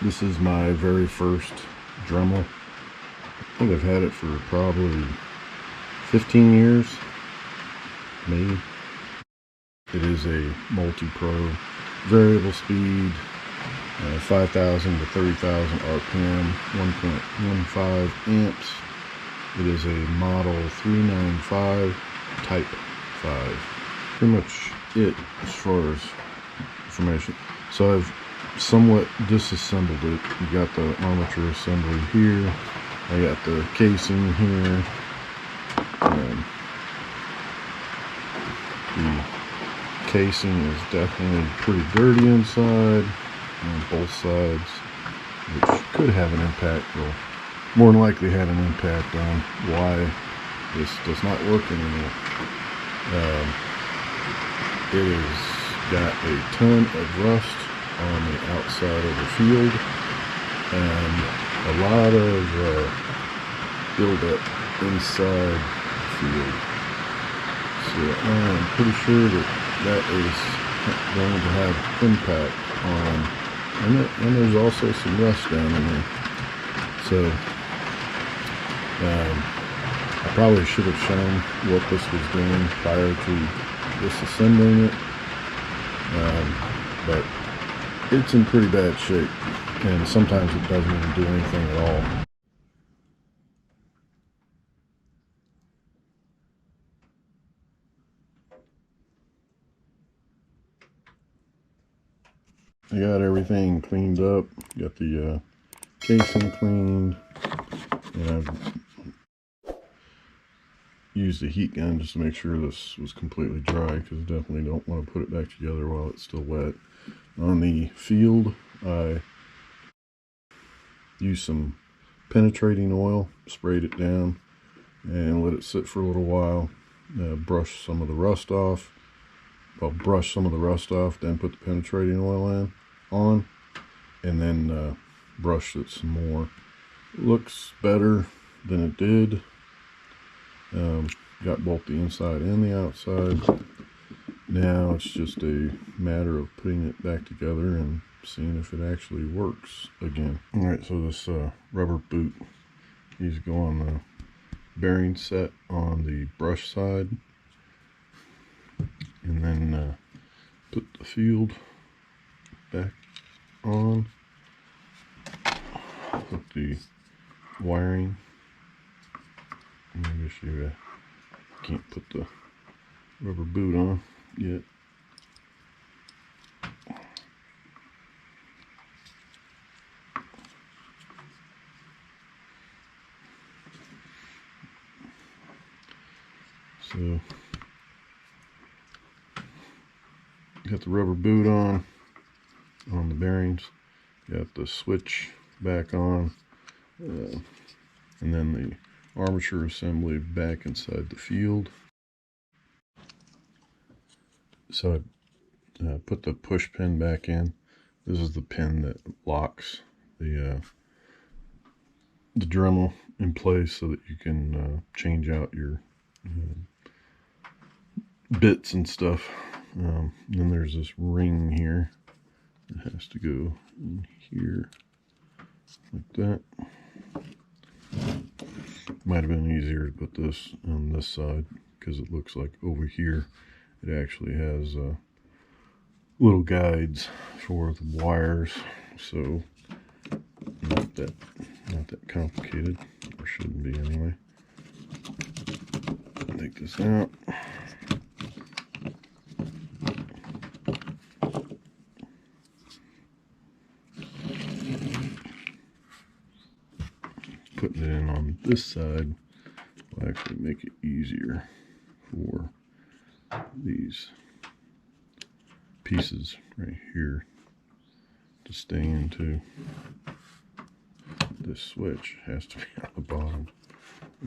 This is my very first Dremel. I think I've had it for probably 15 years, maybe. It is a MultiPro, variable speed, 5,000 to 30,000 RPM, 1.15 amps. It is a model 395 Type 5. Pretty much it as far as information. So I've somewhat disassembled it. You got the armature assembly here. I got the casing here. The casing is definitely pretty dirty inside on both sides, which could have an impact, or more than likely had an impact on why this does not work anymore. It has got a ton of rust on the outside of the field and a lot of buildup inside the field. So I'm pretty sure that is going to have impact on, and there's also some rust down in there. So I probably should have shown what this was doing prior to disassembling it, but it's in pretty bad shape, and sometimes it doesn't even do anything at all. I got everything cleaned up, got the casing cleaned, and I've used a heat gun just to make sure this was completely dry, because I definitely don't want to put it back together while it's still wet. On the field, I used some penetrating oil, sprayed it down, and let it sit for a little while. Brush some of the rust off. Well, brush some of the rust off, then put the penetrating oil on, and then brush it some more. Looks better than it did. Got both the inside and the outside. Now it's just a matter of putting it back together and seeing if it actually works again. Alright, so this rubber boot needs to go on the bearing set on the brush side, and then put the field back on. Put the wiring. I guess you can't put the rubber boot on yet. So got the rubber boot on the bearings, got the switch back on, and then the armature assembly back inside the field. So I put the push pin back in. This is the pin that locks the Dremel in place so that you can change out your bits and stuff. Then there's this ring here that has to go in here like that. Might have been easier to put this on this side, because it looks like over here it actually has little guides for the wires, so not that complicated, or shouldn't be anyway. Take this out. Putting it in on this side will actually make it easier for these pieces right here to stay into. This switch has to be on the bottom.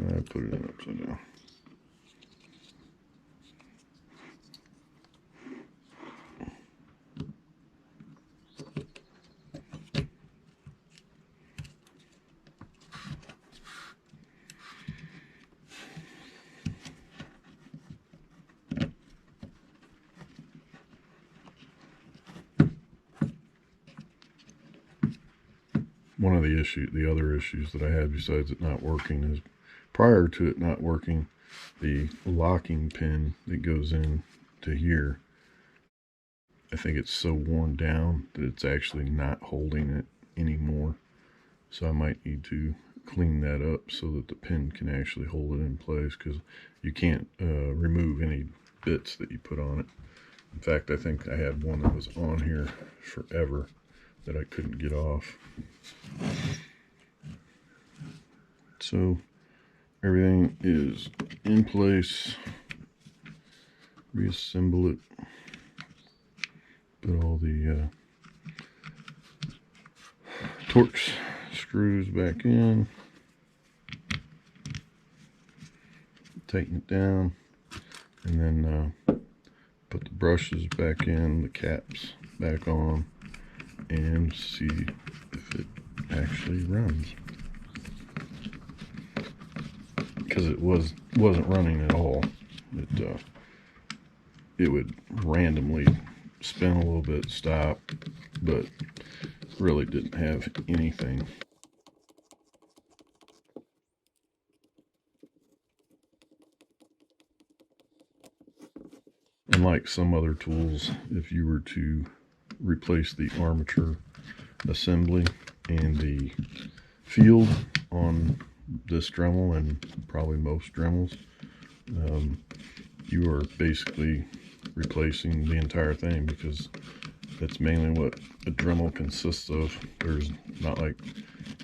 I put it in upside down. one of the other issues that I had besides it not working is prior to it not working, the locking pin that goes in to here, I think it's so worn down that it's actually not holding it anymore. So I might need to clean that up so that the pin can actually hold it in place, because you can't remove any bits that you put on it. In fact, I think I had one that was on here forever that I couldn't get off. So everything is in place. Reassemble it. Put all the Torx screws back in. Tighten it down. And then put the brushes back in, the caps back on, and see if it actually runs. Because it wasn't running at all. It would randomly spin a little bit, stop, but really didn't have anything. Unlike some other tools, if you were to replace the armature assembly and the field on this Dremel, and probably most Dremels, you are basically replacing the entire thing, because that's mainly what a Dremel consists of. There's not like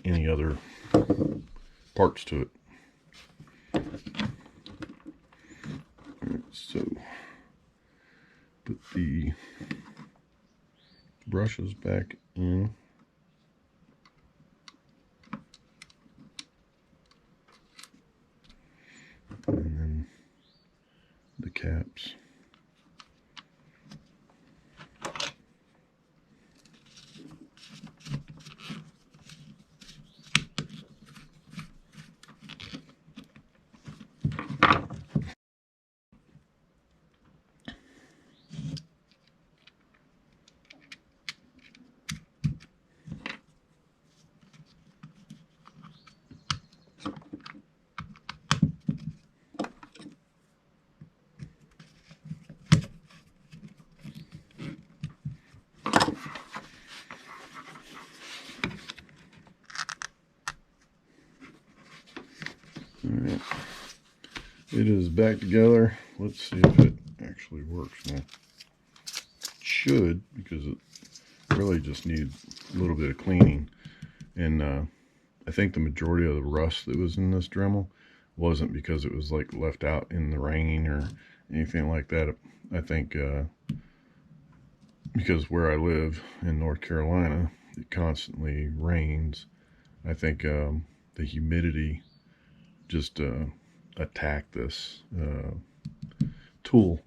any other parts to it. Alright, so put the brushes back in. And then the caps. Alright, it is back together. Let's see if it actually works now. It should, because it really just needs a little bit of cleaning. And I think the majority of the rust that was in this Dremel wasn't because it was like left out in the rain or anything like that. I think because where I live in North Carolina, it constantly rains. I think the humidity just attacked this tool,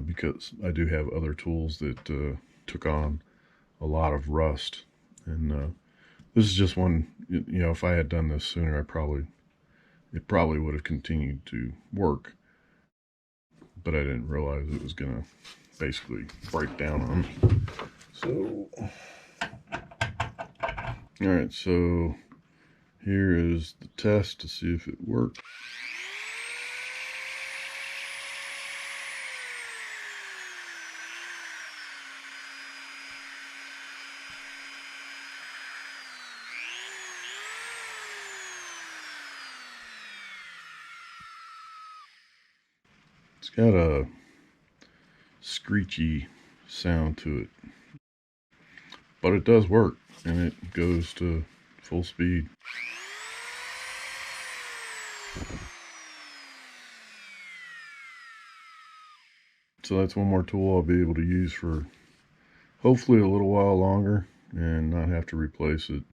because I do have other tools that took on a lot of rust, and this is just one. You know, if I had done this sooner, it probably would have continued to work, but I didn't realize it was gonna basically break down on me. So all right, so here is the test to see if it worked. It's got a screechy sound to it, but it does work, and it goes to full speed. So that's one more tool I'll be able to use for hopefully a little while longer and not have to replace it